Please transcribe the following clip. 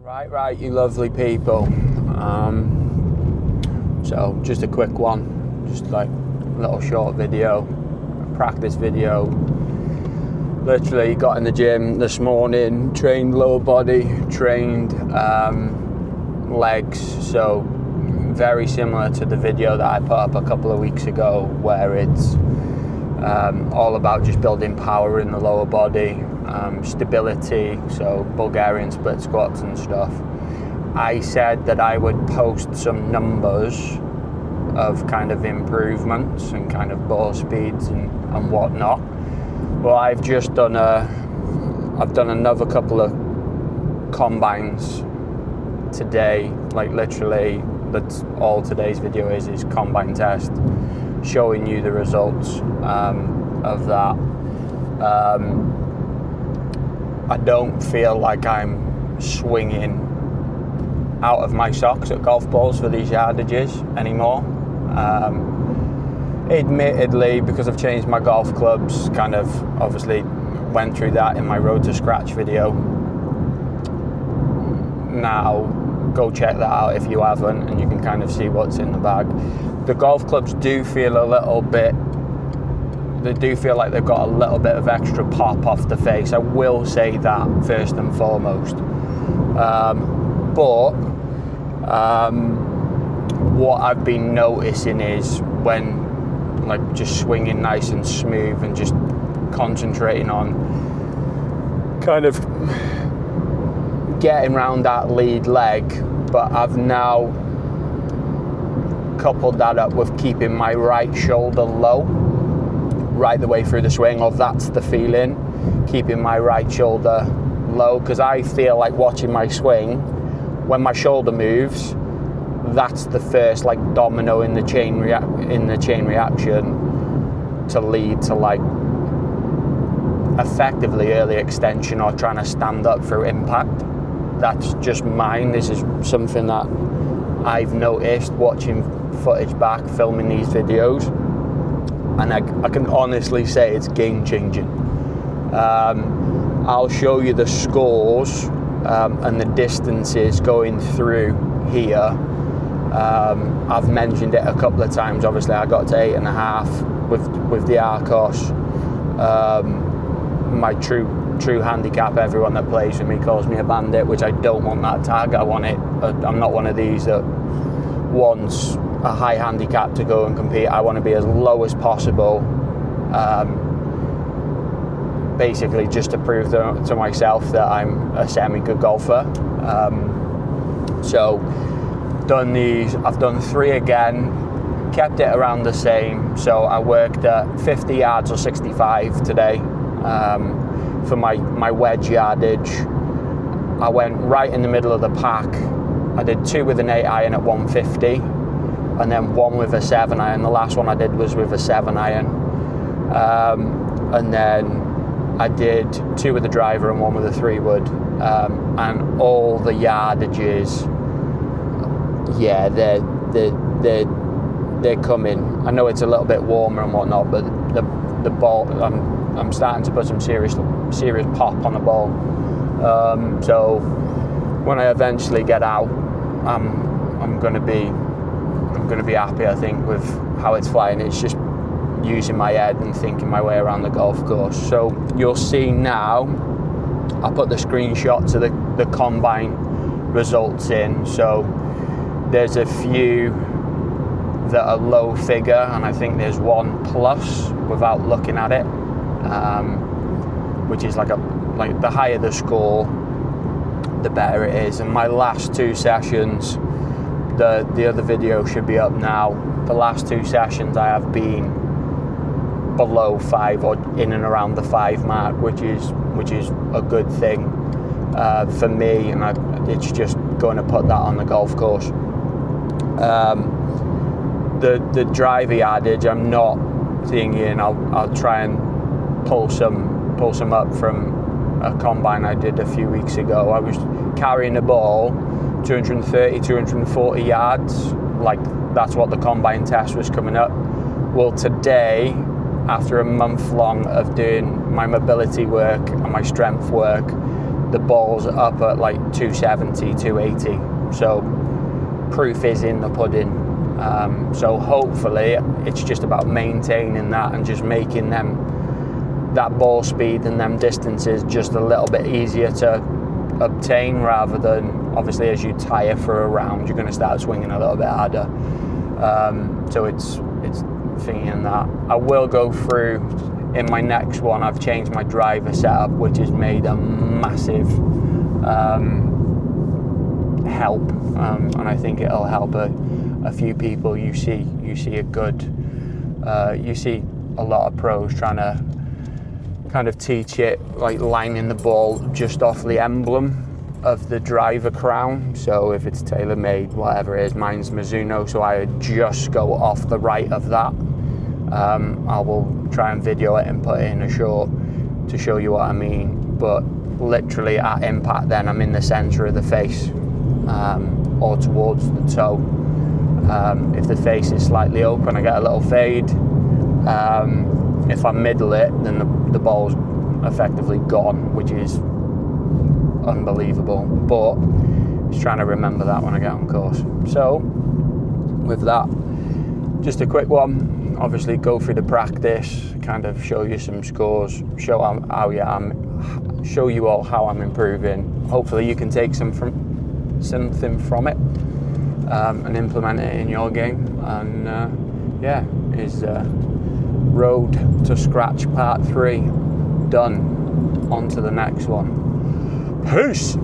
Right, you lovely people. So just a quick one, just like a little short video, a practice video. Literally got in the gym this morning, trained lower body, trained legs. So very similar to the video that I put up a couple of weeks ago, where it's all about just building power in the lower body, stability, so Bulgarian split squats and stuff. I said that I would post some numbers of kind of improvements and kind of ball speeds and whatnot. Well, I've done another couple of combines today. Like literally, that's all today's video is combine test, showing you the results of that. I don't feel like I'm swinging out of my socks at golf balls for these yardages anymore. Admittedly, because I've changed my golf clubs, kind of obviously went through that in my Road to Scratch video. Now, go check that out if you haven't, and you can kind of see what's in the bag. The golf clubs do feel like they've got a little bit of extra pop off the face. I will say that first and foremost. But what I've been noticing is when like just swinging nice and smooth and just concentrating on kind of getting around that lead leg, but I've now coupled that up with keeping my right shoulder low right the way through the swing, or that's the feeling, keeping my right shoulder low, because I feel like watching my swing, when my shoulder moves, that's the first like domino in the chain reaction to lead to like effectively early extension or trying to stand up through impact. That's just mine. This is something that I've noticed watching footage back, filming these videos, and I can honestly say it's game changing. I'll show you the scores and the distances going through here. I've mentioned it a couple of times. Obviously, I got to 8.5 with the Arcos. My true handicap, everyone that plays with me calls me a bandit, which I don't want that tag. I'm not one of these that wants a high handicap to go and compete. I want to be as low as possible, basically just to prove to myself that I'm a semi-good golfer. So I've done 3 again, kept it around the same. So I worked at 50 yards or 65 today for my wedge yardage. I went right in the middle of the pack. I did 2 with an 8 iron at 150, and then 1 with a 7 iron. The last one I did was with a 7 iron, and then I did 2 with a driver and 1 with a 3-wood, and all the yardages, yeah, they're coming. I know it's a little bit warmer and whatnot, but the ball, I'm starting to put some serious pop on the ball. So when I eventually get out, I'm gonna be happy, I think, with how it's flying. It's just using my head and thinking my way around the golf course. So you'll see now, I put the screenshots of the combine results in. So there's a few that are low figure, and I think there's 1 plus without looking at it, which is like the higher the score, the better it is. And my last 2 sessions, the other video should be up now. The last 2 sessions I have been below 5 or in and around the 5 mark, which is a good thing for me, and it's just going to put that on the golf course. The driver yardage, I'm not thinking I'll try and pull some up from a combine I did a few weeks ago. I was carrying the ball 230, 240 yards, like that's what the combine test was coming up. Well, today, after a month long of doing my mobility work and my strength work, the ball's up at like 270, 280. So proof is in the pudding. So hopefully it's just about maintaining that and just making that ball speed and them distances just a little bit easier to obtain, rather than obviously as you tire for a round you're going to start swinging a little bit harder. So it's thinking that. I will go through in my next one. I've changed my driver setup, which has made a massive help, and I think it'll help a few people. You see a good, you see a lot of pros trying to kind of teach it like lining the ball just off the emblem of the driver crown. So if it's tailor-made, whatever it is, mine's Mizuno, so I just go off the right of that. I will try and video it and put it in a short to show you what I mean, but literally at impact then I'm in the center of the face, or towards the toe. If the face is slightly open, I get a little fade. If I middle it, then the ball's effectively gone, which is unbelievable, but just trying to remember that when I get on course. So with that, just a quick one. Obviously go through the practice, kind of show you some scores, show you all how I'm improving. Hopefully you can take something from it and implement it in your game. And is Road to Scratch Part 3 done. On to the next one. Peace.